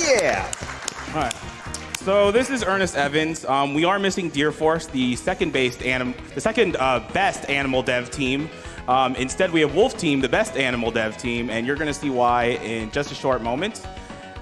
yeah. All right. So this is Earnest Evans. We are missing Deer Force, the second best animal dev team. Instead, we have Wolf Team, the best animal dev team, and you're going to see why in just a short moment.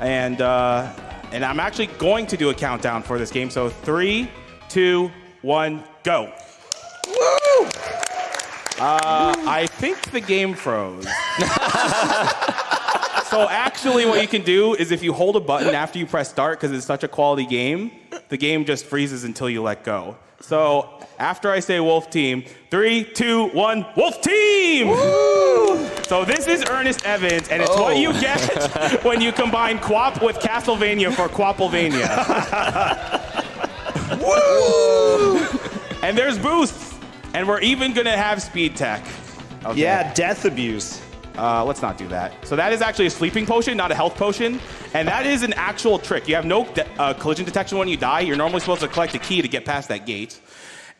And I'm actually going to do a countdown for this game. So 3, 2, 1, go. Woo! I think the game froze. So actually what you can do is if you hold a button after you press start, because it's such a quality game, the game just freezes until you let go. So after I say Wolf Team, 3, 2, 1, Wolf Team! Woo! So this is Earnest Evans, and it's what you get when you combine Quap with Castlevania for Quapplevania. Woo! And there's boosts, and we're even gonna have speed tech. Okay. Yeah, death abuse. Let's not do that. So that is actually a sleeping potion, not a health potion. And that is an actual trick. You have no collision detection when you die. You're normally supposed to collect a key to get past that gate.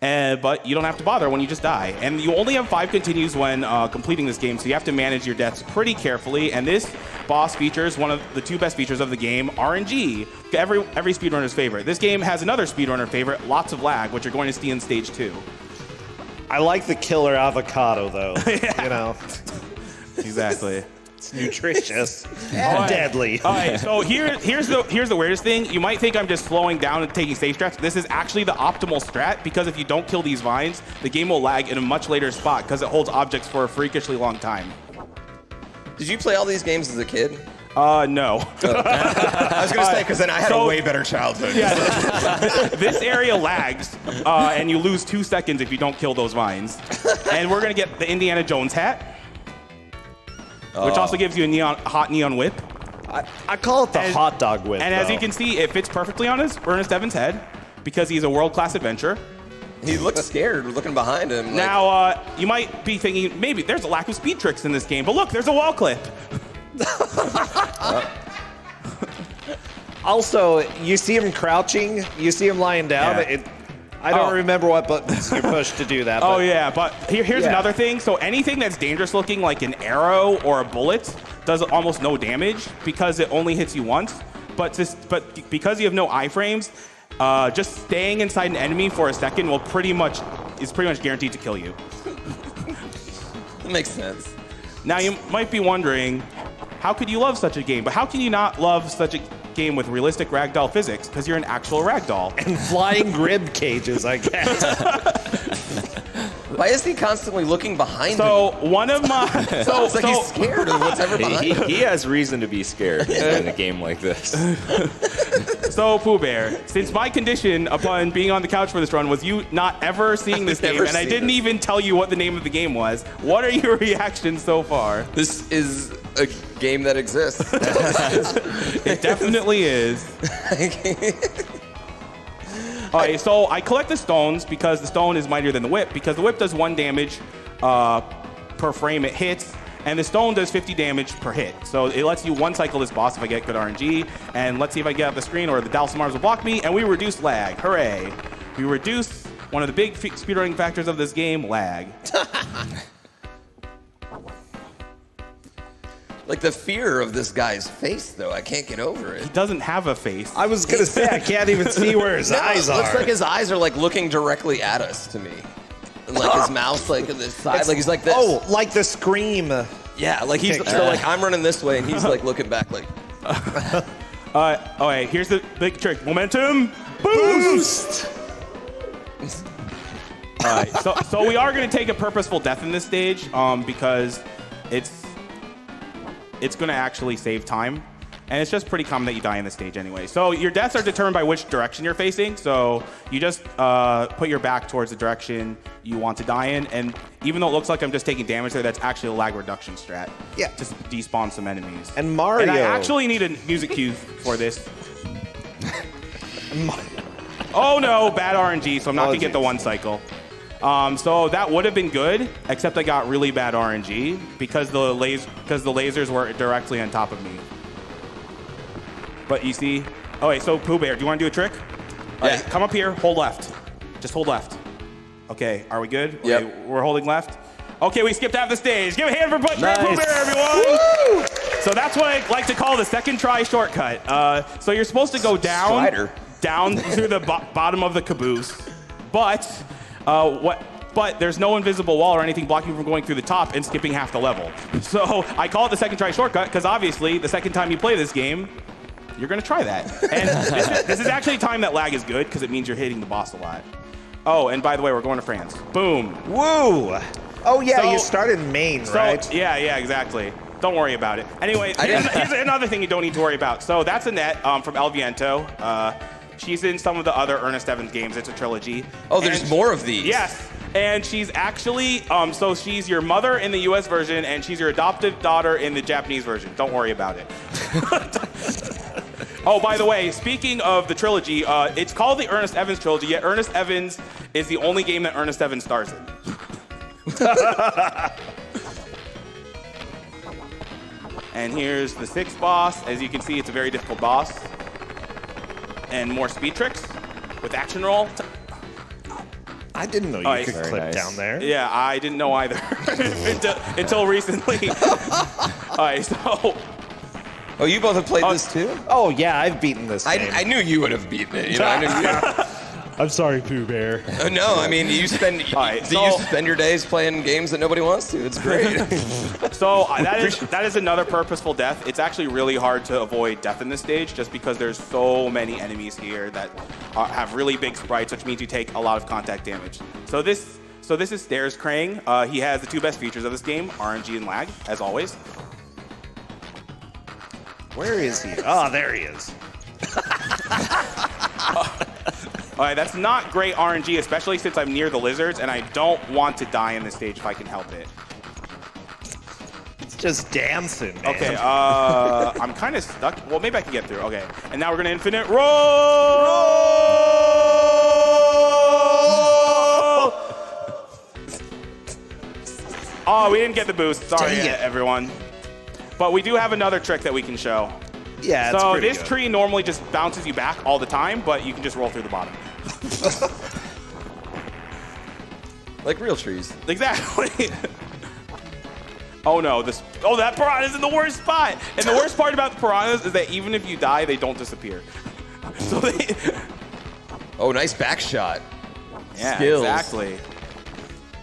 But you don't have to bother when you just die. And you only have 5 continues when completing this game, so you have to manage your deaths pretty carefully. And this boss features one of the 2 best features of the game, RNG. Every speedrunner's favorite. This game has another speedrunner favorite, lots of lag, which you're going to see in stage 2. I like the killer avocado, though. Yeah. You know. Exactly. It's nutritious and deadly. All right, so here's the weirdest thing. You might think I'm just slowing down and taking safe strats. This is actually the optimal strat, because if you don't kill these vines, the game will lag in a much later spot because it holds objects for a freakishly long time. Did you play all these games as a kid? No. I was going to say, because then I had a way better childhood. Yeah, this area lags, and you lose 2 seconds if you don't kill those vines. And we're going to get the Indiana Jones hat, which also gives you a hot neon whip. I call it the hot dog whip. And as you can see, it fits perfectly on Earnest Evans' head because he's a world-class adventurer. He looks scared looking behind him. Like... Now, you might be thinking, maybe there's a lack of speed tricks in this game, but look, there's a wall clip. Also, you see him crouching, you see him lying down. Yeah. I don't remember what buttons you push to do that. Oh, yeah, but here's another thing. So anything that's dangerous looking, like an arrow or a bullet, does almost no damage because it only hits you once. But because you have no iframes, just staying inside an enemy for a second is pretty much guaranteed to kill you. That makes sense. Now, you might be wondering, how could you love such a game? But how can you not love such a game with realistic ragdoll physics? Because you're an actual ragdoll. And flying rib cages, I guess. Why is he constantly looking behind him? So one of my... It's like he's scared of what's ever behind him. He has reason to be scared in a game like this. So, Pooh Bear, since my condition upon being on the couch for this run was you not ever seeing this game, and I didn't even tell you what the name of the game was, what are your reactions so far? This is a game that exists. It definitely is. All right, so I collect the stones because the stone is mightier than the whip, because the whip does 1 damage per frame it hits, and the stone does 50 damage per hit. So it lets you one cycle this boss if I get good RNG, and let's see if I get out the screen or the Dalsamars will block me, and we reduce lag. Hooray. We reduce one of the big speedrunning factors of this game, lag. Like the fear of this guy's face, though, I can't get over it. He doesn't have a face. I was going to say, I can't even see where his eyes are. It looks like his eyes are like looking directly at us to me. And like his mouth's like on this side, like he's like this. Oh, like the Scream. Yeah, like he's so like I'm running this way and he's like looking back like. All right, here's the big trick. Momentum boost. All right, so we are going to take a purposeful death in this stage because it's going to actually save time. And it's just pretty common that you die in this stage anyway. So your deaths are determined by which direction you're facing. So you just put your back towards the direction you want to die in. And even though it looks like I'm just taking damage there, that's actually a lag reduction strat. Yeah. To despawn some enemies. And Mario. And I actually need a music cue for this. Oh no, bad RNG, so I'm not going to get the 1 cycle. So that would have been good, except I got really bad RNG because the lasers were directly on top of me. But you see, oh wait, so Pooh Bear, do you want to do a trick? All right, come up here, hold left. Just hold left. Okay, are we good? Yep. Okay, we're holding left. Okay, we skipped half the stage. Give a hand for Pooh Bear, everyone! Woo! So that's what I like to call the second try shortcut. So you're supposed to go down through the bottom of the caboose, but there's no invisible wall or anything blocking you from going through the top and skipping half the level. So I call it the second try shortcut because obviously the second time you play this game, you're gonna try that. And this is actually a time that lag is good because it means you're hitting the boss a lot. Oh, and by the way, we're going to France. Boom. Woo! Oh yeah, So- you started Maine, right? Yeah, exactly. Don't worry about it. Anyway, here's another thing you don't need to worry about. So that's Annette from El Viento. She's in some of the other Earnest Evans games. It's a trilogy. Oh, there's more of these. Yes. And she's actually, so she's your mother in the US version, and she's your adoptive daughter in the Japanese version. Don't worry about it. Oh, by the way, speaking of the trilogy, it's called the Earnest Evans trilogy, yet Earnest Evans is the only game that Earnest Evans stars in. And here's the sixth boss. As you can see, it's a very difficult boss. And more speed tricks with action roll. I didn't know you could clip down there. Yeah, I didn't know either until recently. All right, so. Oh, you both have played this too? Oh yeah, I've beaten this game. I knew you would have beaten it. You know, I knew I'm sorry, Pooh Bear. no, I mean, you spend your days playing games that nobody wants to. It's great. So that is another purposeful death. It's actually really hard to avoid death in this stage just because there's so many enemies here that have really big sprites, which means you take a lot of contact damage. So this is Stairs Krang. He has the two best features of this game, RNG and lag, as always. Where is he? Oh, there he is. All right, that's not great RNG, especially since I'm near the lizards, and I don't want to die in this stage if I can help it. It's just dancing, man. Okay, I'm kind of stuck. Well, maybe I can get through. Okay, and now we're going to infinite roll! Oh, we didn't get the boost. Sorry, Dang it. everyone. But we do have another trick that we can show. Yeah, it's so pretty this good. tree normally just bounces you back all the time, but you can just roll through the bottom. Like real trees. Exactly. Oh no, that piranha's in the worst spot. And the worst part about the piranhas is that even if you die, they don't disappear. So they Oh, nice back shot. Yeah, Skills. exactly.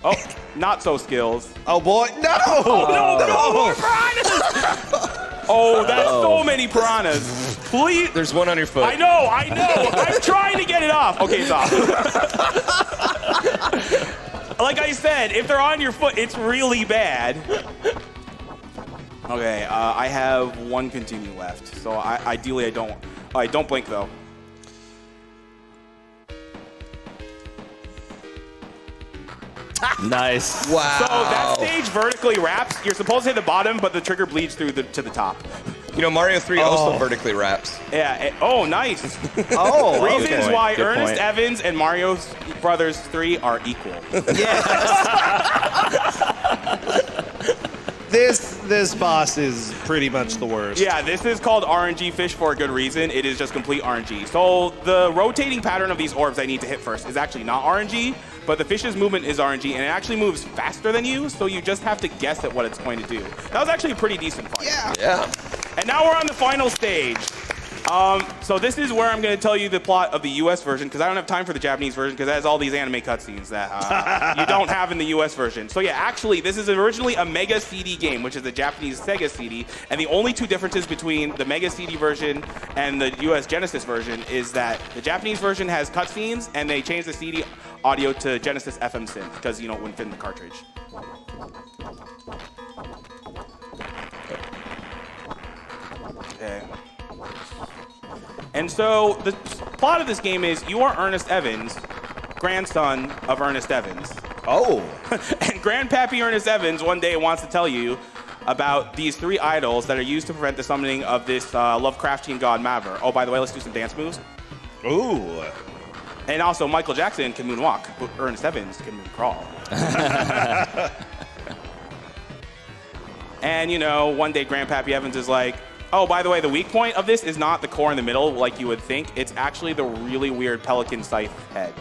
Oh, not so skills. Oh boy, no! No more piranhas! Oh, that's so many piranhas. Please. There's one on your foot. I know. I'm trying to get it off. Okay, it's off. Like I said, if they're on your foot, it's really bad. Okay, I have one continue left. So ideally I don't. All right, don't blink though. Nice. Wow. So that stage vertically wraps. You're supposed to hit the bottom, but the trigger bleeds through to the top. You know, Mario 3 also vertically wraps. Yeah. Oh, nice. Oh, Reasons okay. why Good Earnest point. Evans and Mario Brothers 3 are equal. This boss is pretty much the worst. Yeah, this is called RNG fish for a good reason. It is just complete RNG. So the rotating pattern of these orbs I need to hit first is actually not RNG, but the fish's movement is RNG, and it actually moves faster than you, so you just have to guess at what it's going to do. That was actually a pretty decent fight. Yeah. And now we're on the final stage. So this is where I'm going to tell you the plot of the US version, because I don't have time for the Japanese version, because it has all these anime cutscenes that you don't have in the US version. So yeah, actually, this is originally a Mega CD game, which is a Japanese Sega CD, and the only two differences between the Mega CD version and the US Genesis version is that the Japanese version has cutscenes, and they changed the CD audio to Genesis FM synth, because, it wouldn't fit in the cartridge. Okay. And so the plot of this game is you are Earnest Evans, grandson of Earnest Evans. Oh. And Grandpappy Earnest Evans one day wants to tell you about these three idols that are used to prevent the summoning of this Lovecraftian god Maver. Oh, by the way, let's do some dance moves. Ooh. And also, Michael Jackson can moonwalk, but Earnest Evans can moon-crawl. And, one day Grandpappy Evans is like, oh, by the way, the weak point of this is not the core in the middle like you would think. It's actually the really weird pelican scythe head.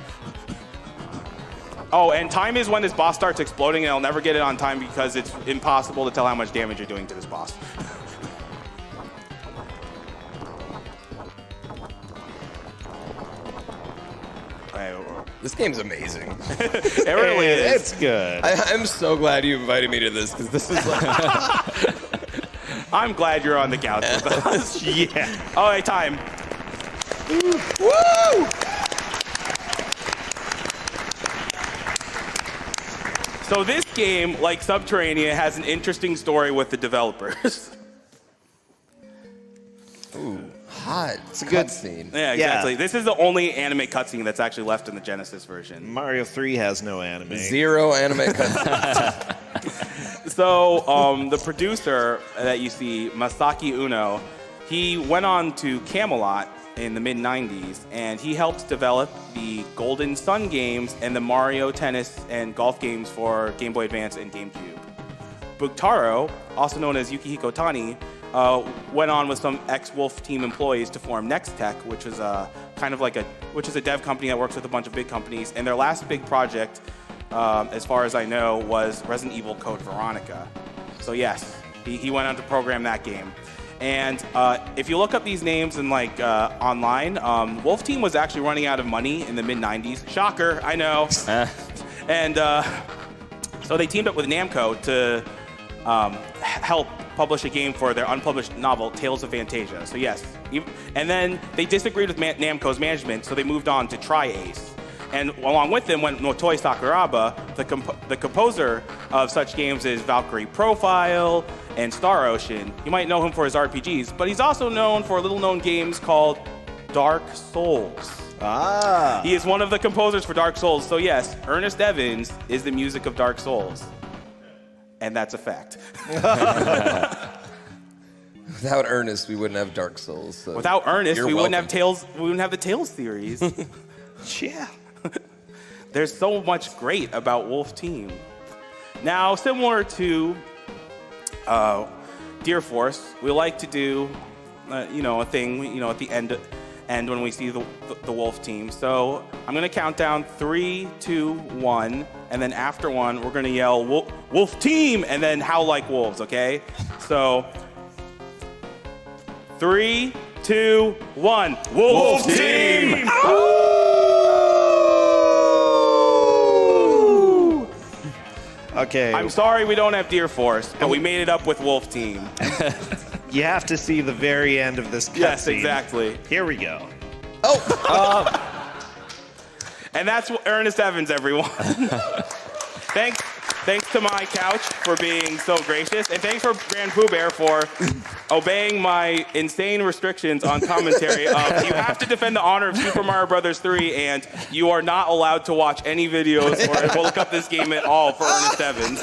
Oh, and time is when this boss starts exploding, and I'll never get it on time because it's impossible to tell how much damage you're doing to this boss. This game's amazing. It really is. It's good. I'm so glad you invited me to this because this is like. I'm glad you're on the couch with us. Yeah. All right, time. Woo! So this game, like Subterranea, has an interesting story with the developers. Ooh, hot. It's a good scene. Yeah, exactly. This is the only anime cutscene that's actually left in the Genesis version. Mario 3 has no anime. Zero anime cutscenes. So the producer that you see, Masaki Uno, he went on to Camelot in the mid-90s, and he helped develop the Golden Sun games and the Mario tennis and golf games for Game Boy Advance and GameCube. Bugtaro, also known as Yukihiko Tani, went on with some ex-Wolf Team employees to form Nextech, which is a dev company that works with a bunch of big companies. And their last big project, as far as I know, was Resident Evil Code Veronica. So yes, he went on to program that game. And if you look up these names in online, Wolf Team was actually running out of money in the mid-90s. Shocker, I know. And so they teamed up with Namco to help publish a game for their unpublished novel, Tales of Fantasia. So yes, and then they disagreed with Namco's management, so they moved on to Tri-Ace. And along with them went Motoi Sakuraba. The composer of such games is Valkyrie Profile and Star Ocean. You might know him for his RPGs, but he's also known for little-known games called Dark Souls. Ah. He is one of the composers for Dark Souls. So yes, Earnest Evans is the music of Dark Souls. And that's a fact. Without Earnest, we wouldn't have Dark Souls. So Without Earnest, we wouldn't have welcome. Tales. We wouldn't have the Tales series. Yeah. There's so much great about Wolf Team. Now, similar to Deer Force, we like to do, a thing, at the end when we see the Wolf Team. So I'm gonna count down 3, 2, 1, and then after 1, we're gonna yell Wolf Team, and then howl like wolves. Okay? So 3, 2, 1. Wolf Team! Okay. I'm sorry we don't have Deer Force, but we made it up with Wolf Team. You have to see the very end of this cutscene. Yes, exactly. Here we go. And that's Earnest Evans, everyone. Thanks to my couch for being so gracious, and thanks for Grand Pooh Bear for obeying my insane restrictions on commentary of you have to defend the honor of Super Mario Bros. 3, and you are not allowed to watch any videos or look up this game at all for Earnest Evans.